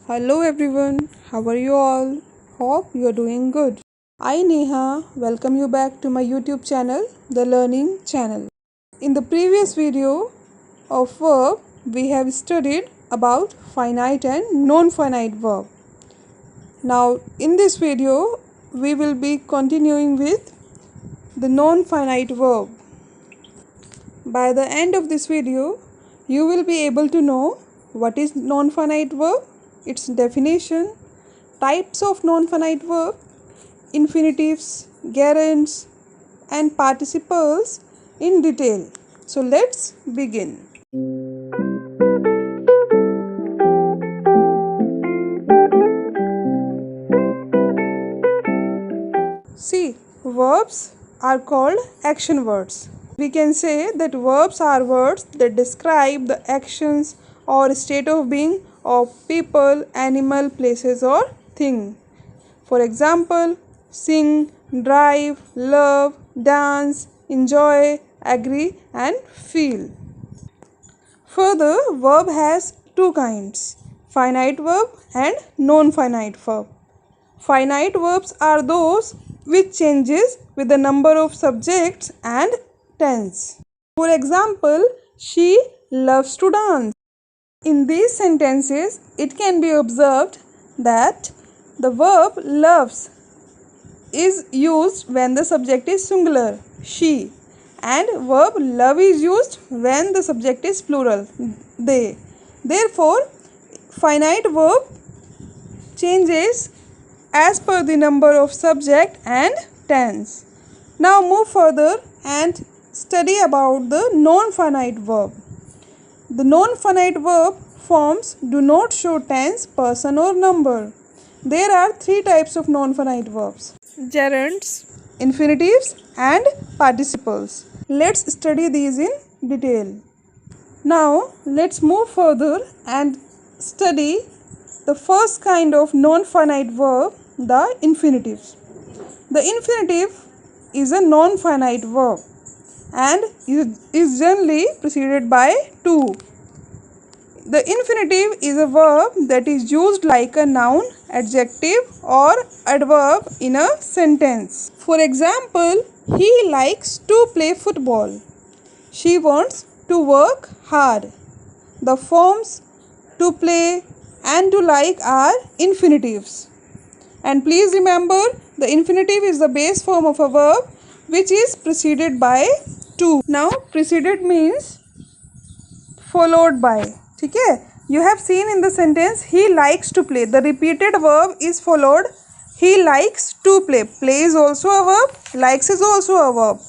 Hello everyone, how are you all? Hope you are doing good. I Neha welcome you back to my YouTube channel, The Learning Channel. In the previous video of verb, we have studied about finite and non-finite verb. Now in this video, we will be continuing with the non-finite verb. By the end of this video, you will be able to know what is non-finite verb, its definition, types of non-finite verb, infinitives, gerunds, and participles in detail. So let's begin. See, verbs are called action words. We can say that verbs are words that describe the actions or state of being of people, animal, places or thing. For example, sing, drive, love, dance, enjoy, agree and feel. Further, verb has two kinds, finite verb and non-finite verb. Finite verbs are those which changes with the number of subjects and tense. For example, she loves to dance. In these sentences, it can be observed that the verb loves is used when the subject is singular, she, and verb love is used when the subject is plural, they. Therefore, finite verb changes as per the number of subject and tense. Now move further and study about the non-finite verb. The non-finite verb forms do not show tense, person or number. There are three types of non-finite verbs: gerunds, infinitives and participles. Let's study these in detail. Now let's move further and study the first kind of non-finite verb, the infinitive. The infinitive is a non-finite verb and is generally preceded by to. The infinitive is a verb that is used like a noun, adjective or adverb in a sentence. For example, he likes to play football. She wants to work hard. The forms to play and to like are infinitives. And please remember, the infinitive is the base form of a verb which is preceded by to. Now preceded means followed by. Okay? You have seen in the sentence he likes to play. The repeated verb is followed. He likes to play. Play is also a verb. Likes is also a verb.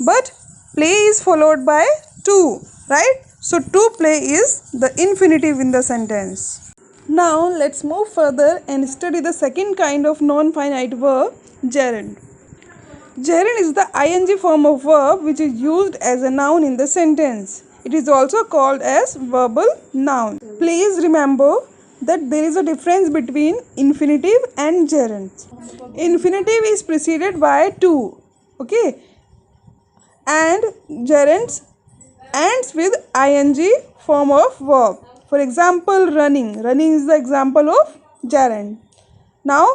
But play is followed by to. Right? So to play is the infinitive in the sentence. Now let's move further and study the second kind of non-finite verb, gerund. Gerund is the ing form of verb which is used as a noun in the sentence. It is also called as verbal noun. Please remember that there is a difference between infinitive and gerund. Infinitive is preceded by to, okay, and gerund ends with ing form of verb. For example, running. Running is the example of gerund. Now,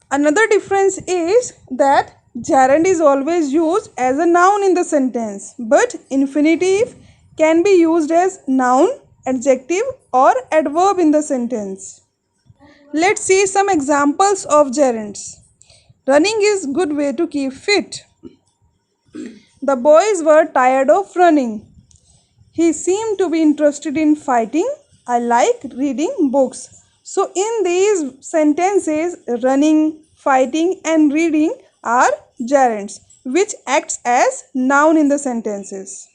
another difference is that gerund is always used as a noun in the sentence, but infinitive can be used as noun, adjective or adverb in the sentence. Let's see some examples of gerunds. Running is good way to keep fit. The boys were tired of running. He seemed to be interested in fighting. I like reading books. So in these sentences, running, fighting and reading are gerunds which acts as noun in the sentences.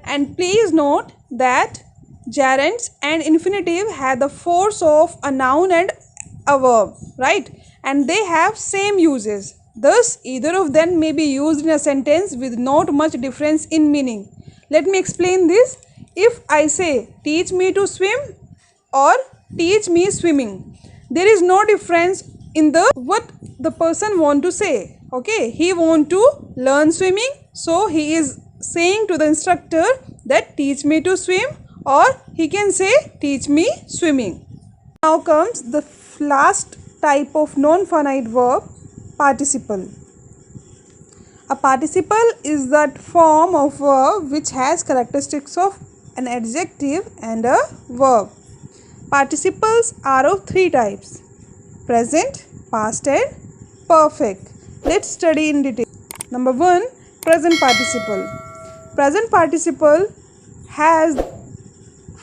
And please note that gerunds and infinitive have the force of a noun and a verb, right? And they have same uses. Thus, either of them may be used in a sentence with not much difference in meaning. Let me explain this. If I say teach me to swim or teach me swimming, there is no difference in the what the person want to say. Okay, he want to learn swimming, so he is saying to the instructor that teach me to swim, or he can say teach me swimming. Now comes the last type of non-finite verb, participle. A participle is that form of verb which has characteristics of an adjective and a verb. Participles are of three types: present, past and perfect. Let's study in detail. Number 1, present participle. Present participle has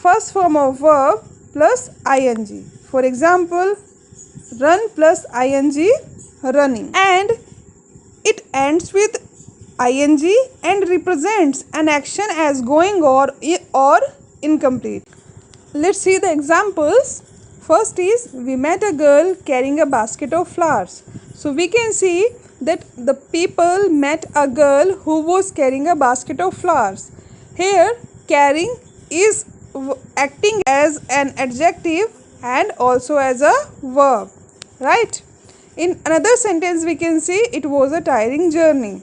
first form of verb plus ing. For example, run plus ing, running. And it ends with ing and represents an action as going or incomplete. Let's see the examples. First is, we met a girl carrying a basket of flowers. So we can see that the people met a girl who was carrying a basket of flowers. Here, carrying is acting as an adjective and also as a verb, right? In another sentence we can see, it was a tiring journey.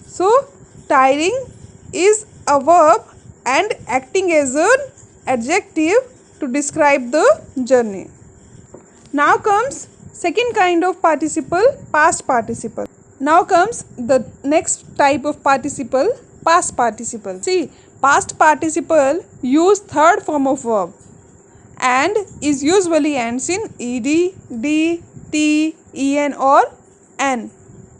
So tiring is a verb and acting as an adjective to describe the journey. Now comes second kind of participle, past participle. Now comes the next type of participle, past participle. See, past participle use third form of verb and is usually ends in ed, d, t, en or n.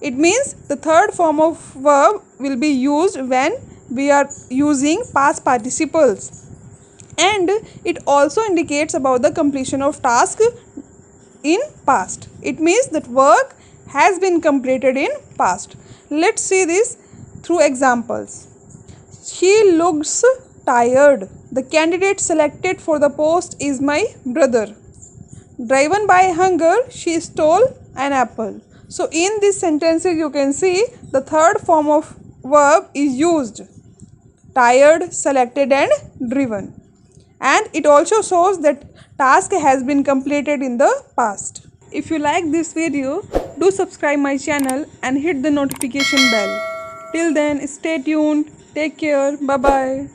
It means the third form of verb will be used when we are using past participles, and it also indicates about the completion of task in past. It means that work has been completed in past. Let's see this through examples. She looks tired. The candidate selected for the post is my brother. Driven by hunger, she stole an apple. So in these sentences you can see the third form of verb is used: tired, selected and driven. And it also shows that task has been completed in the past. If you like this video, do subscribe my channel and hit the notification bell. Till then, stay tuned. Take care. Bye bye.